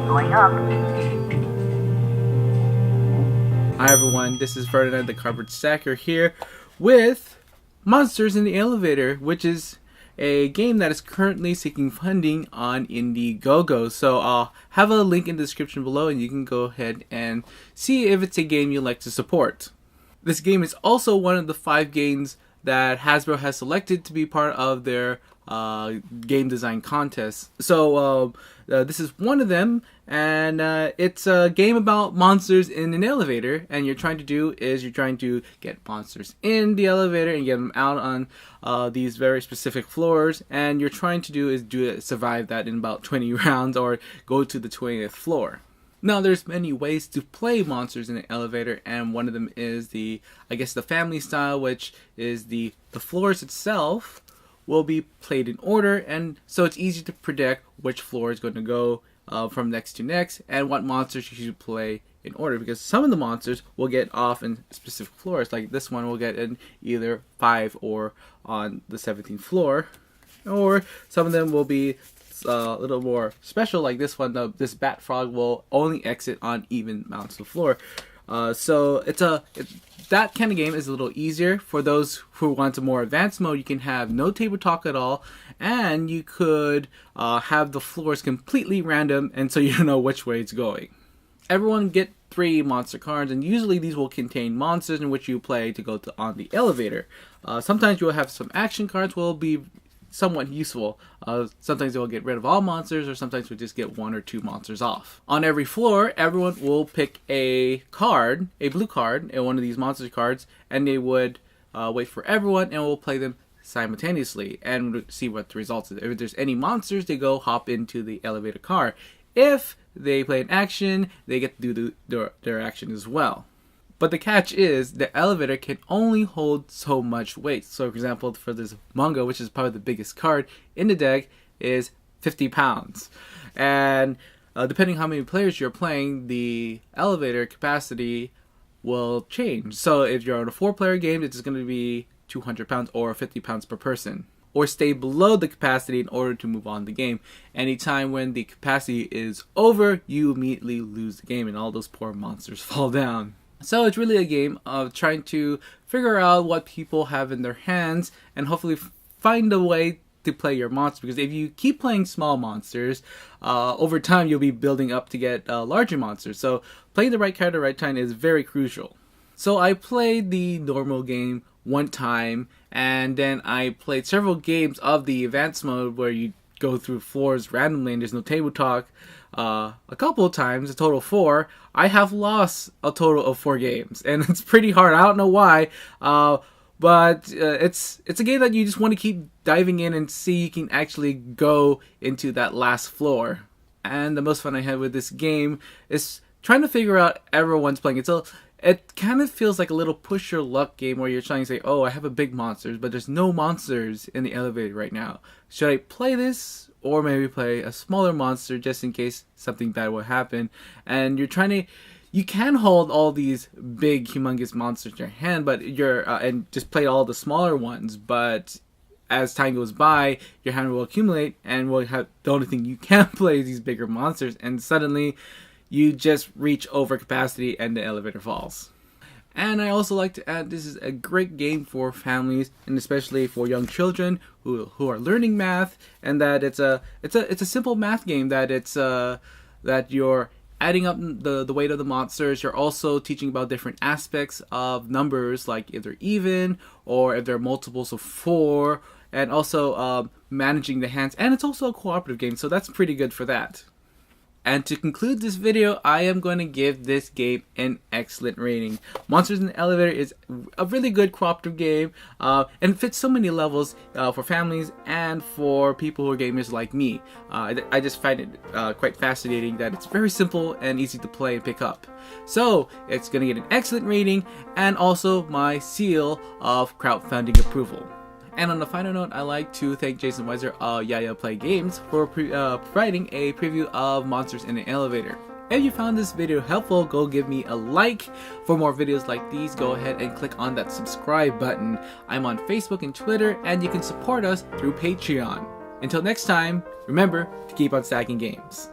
Going up. Hi everyone, this is Ferdinand the Cardboard Stacker here with Monsters in the Elevator, which is a game that is currently seeking funding on Indiegogo. So I'll have a link in the description below and you can go ahead and see if it's a game you'd like to support. This game is also one of the 5 games that Hasbro has selected to be part of their game design contest. So this is one of them, and it's a game about monsters in an elevator, and you're trying to get monsters in the elevator and get them out on these very specific floors, and you're trying to survive that in about 20 rounds or go to the 20th floor. Now, there's many ways to play monsters in an elevator, and one of them is the family style, which is the floors itself will be played in order, and so it's easy to predict which floor is going to go from next to next and what monsters you should play in order, because some of the monsters will get off in specific floors, like this one will get in either 5 or on the 17th floor, or some of them will be a little more special, like this one. This bat frog will only exit on even mounts of the floor. So that kind of game is a little easier. For those who want a more advanced mode, you can have no table talk at all, and you could have the floors completely random, and so you don't know which way it's going. Everyone get 3 monster cards, and usually these will contain monsters in which you play to go on the elevator. Sometimes you will have some action cards will be somewhat useful. Sometimes they'll get rid of all monsters, or sometimes we'll just get 1 or 2 monsters off. On every floor, everyone will pick a card, a blue card, and one of these monster cards, and they would wait for everyone, and we'll play them simultaneously and see what the results is. If there's any monsters, they go hop into the elevator car. If they play an action, they get to do their action as well. But the catch is, the elevator can only hold so much weight. So, for example, for this manga, which is probably the biggest card in the deck, is 50 pounds. And depending how many players you're playing, the elevator capacity will change. So if you're on a 4-player game, it's going to be 200 pounds or 50 pounds per person. Or stay below the capacity in order to move on the game. Anytime when the capacity is over, you immediately lose the game and all those poor monsters fall down. So it's really a game of trying to figure out what people have in their hands and hopefully find a way to play your monster. Because if you keep playing small monsters, over time you'll be building up to get larger monsters. So playing the right card at the right time is very crucial. So I played the normal game one time, and then I played several games of the advanced mode where you go through floors randomly and there's no table talk. A couple of times, a total of 4. I have lost a total of 4 games, and it's pretty hard. I don't know why, but it's a game that you just want to keep diving in and see you can actually go into that last floor. And the most fun I had with this game is trying to figure out everyone's playing it. So it kind of feels like a little push your luck game where you're trying to say, oh, I have a big monsters, but there's no monsters in the elevator right now. Should I play this? Or maybe play a smaller monster just in case something bad will happen. And you can hold all these big, humongous monsters in your hand, but and just play all the smaller ones. But as time goes by, your hand will accumulate, and the only thing you can play is these bigger monsters. And suddenly, you just reach over capacity, and the elevator falls. And I also like to add, this is a great game for families, and especially for young children who are learning math, and that it's a simple math game that that you're adding up the weight of the monsters. You're also teaching about different aspects of numbers, like if they're even or if they're multiples of 4, and also managing the hands. And it's also a cooperative game, so that's pretty good for that. And to conclude this video, I am going to give this game an excellent rating. Monsters in the Elevator is a really good cooperative game, and fits so many levels for families and for people who are gamers like me. I just find it quite fascinating that it's very simple and easy to play and pick up. So it's going to get an excellent rating and also my seal of crowdfunding approval. And on the final note, I'd like to thank Jason Weiser of Yaya Play Games for providing a preview of Monsters in the Elevator. If you found this video helpful, go give me a like. For more videos like these, go ahead and click on that subscribe button. I'm on Facebook and Twitter, and you can support us through Patreon. Until next time, remember to keep on stacking games.